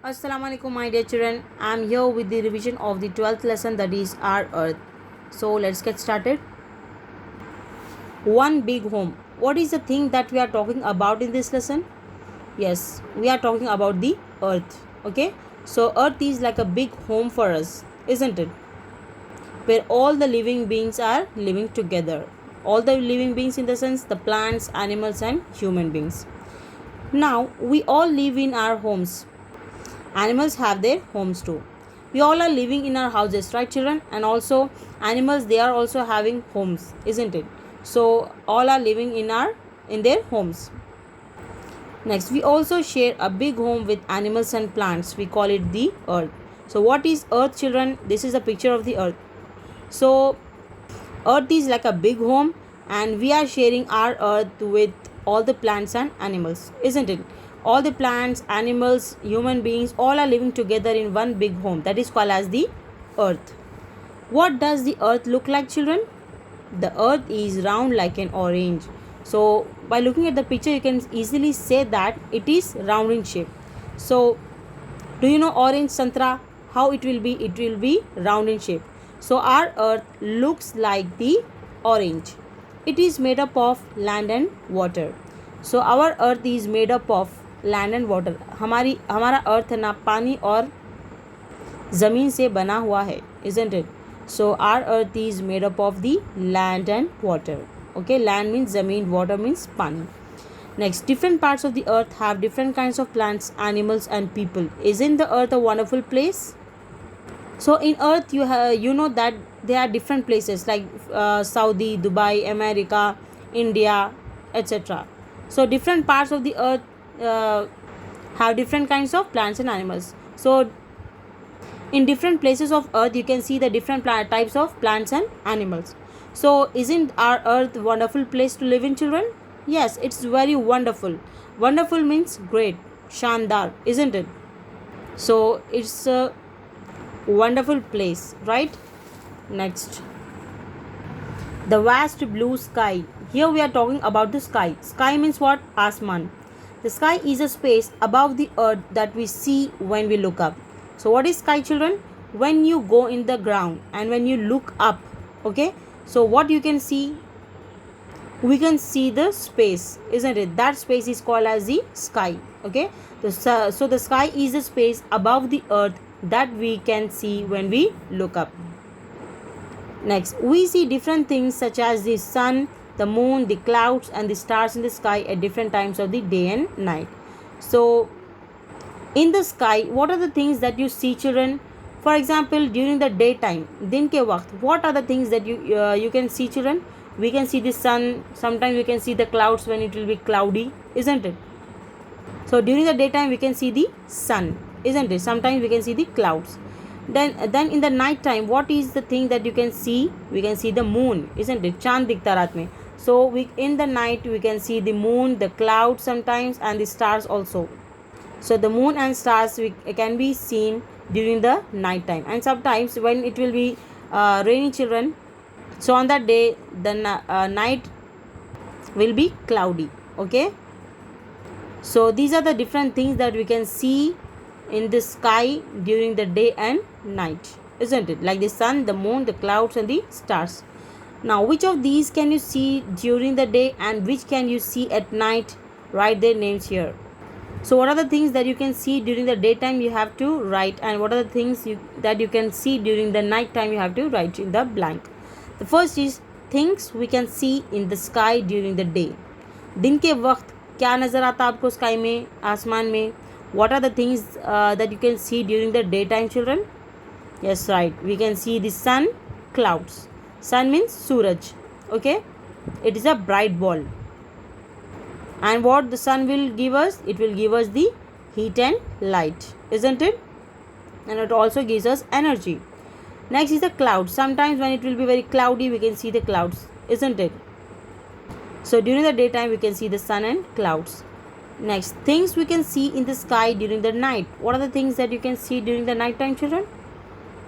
Assalamualaikum my dear children. I'm here with the revision of the 12th lesson, that is our earth. So let's get started. One big home. What is the thing that we are talking about in this lesson? Yes, we are talking about the earth. Okay, so earth is like a big home for us, isn't it? Where all the living beings are living together. All the living beings, in the sense the plants, animals and human beings. Now we all live in our homes. Animals have their homes too. We all are living in our houses, right children? And also animals, they are also having homes, isn't it? So all are living in their homes. Next, we also share a big home with animals and plants. We call it the earth. So what is earth, children? This is a picture of the earth. So earth is like a big home, and we are sharing our earth with all the plants and animals, isn't it? All the plants, animals, human beings, all are living together in one big home, that is called as the earth. What does the earth look like, children? The earth is round like an orange. So by looking at the picture, you can easily say that it is round in shape. So do you know orange santra? How it will be? It will be round in shape. So our earth looks like the orange. It is made up of land and water. So our earth is made up of land and water. हमारा अर्थ ना पानी और ज़मीन से बना हुआ है, isn't it? So our earth is made up of the land and water. Okay, land means ज़मीन, water means पानी. Next, different parts of the earth have different kinds of plants, animals and people. Isn't the earth a wonderful place? So in earth you know that there are different places like Saudi, Dubai, America, India, etc. So different parts of the earth have different kinds of plants and animals. So in different places of earth you can see the different types of plants and animals. So isn't our earth a wonderful place to live in, children? Yes, it's very wonderful. Wonderful means great, shandar, isn't it? So it's a wonderful place, right? Next, the vast blue sky. Here we are talking about the sky. Sky means what? Asman. The sky is a space above the earth that we see when we look up. So what is sky, children? When you go in the ground and when you look up, okay, so what you can see? We can see the space, isn't it? That space is called as the sky. Okay, so the sky is the space above the earth that we can see when we look up. Next, we see different things such as the sun, the moon, the clouds and the stars in the sky at different times of the day and night. So in the sky, what are the things that you see, children? For example, during the daytime, din ke waqt, what are the things that you can see, children? We can see the sun. Sometimes we can see the clouds when it will be cloudy, isn't it? So during the daytime we can see the sun, isn't it? Sometimes we can see the clouds. Then in the night time, what is the thing that you can see? We can see the moon, isn't it? Chand dikhta raat mein. So in the night we can see the moon, the clouds sometimes and the stars also. So the moon and stars can be seen during the night time, and sometimes when it will be raining, children, so on that day the night will be cloudy. Okay, so these are the different things that we can see in the sky during the day and night, isn't it? Like the sun, the moon, the clouds and the stars. Now which of these can you see during the day and which can you see at night? Write their names here. So what are the things that you can see during the daytime? You have to write, and what are the things that you can see during the night time? You have to write in the blank. The first is things we can see in the sky during the day. दिन के वक्त क्या नज़र आता आपको sky में, आसमान में? What are the things that you can see during the daytime, children? Yes, right, we can see the sun, clouds. Sun means suraj. Okay, it is a bright ball. And what the sun will give us? It will give us the heat and light, isn't it? And it also gives us energy. Next is the clouds. Sometimes when it will be very cloudy, we can see the clouds, isn't it? So during the daytime we can see the sun and clouds. Next, things we can see in the sky during the night. What are the things that you can see during the night time, children?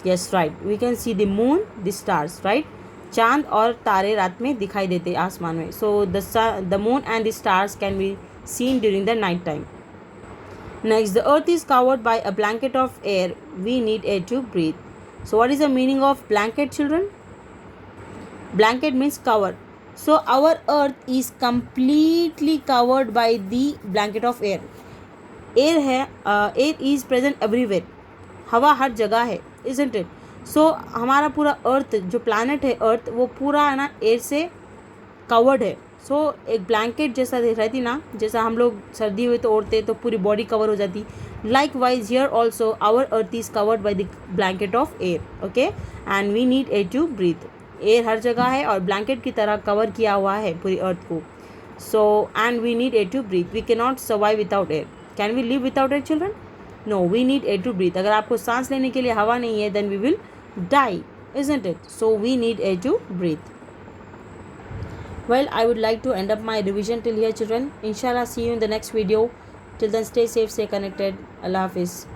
Yes, right, we can see the moon, the stars, right? चांद और तारे रात में दिखाई देते आसमान में. So the moon and the stars can be seen during the night time. Next, the earth is covered by a blanket of air. We need air to breathe. So, what is the meaning of blanket, children? Blanket means cover. So, our earth is completely covered by the blanket of air. Air है, air is present everywhere. हवा हर जगह है, isn't it? So, हमारा पूरा अर्थ जो planet है अर्थ वो पूरा है ना एयर से कवर्ड है. सो एक ब्लैंकेट जैसा रहती ना, जैसा हम लोग सर्दी हुई तो ओढ़ते तो पूरी बॉडी कवर हो जाती. Likewise here also our earth is covered by the blanket of air. Okay, and we need air to breathe. Air हर जगह है और ब्लैंकेट की तरह कवर किया हुआ है पूरी अर्थ को. So and we need air to breathe. We can not survive without air. Can we live without air children? No, we need air to breathe. अगर आपको सांस लेने के लिए हवा नहीं है then we will die, isn't it? So we need air to breathe. Well, I would like to end up my revision till here, children. Inshallah, see you in the next video. Till then, stay safe, stay connected. Allah Hafiz.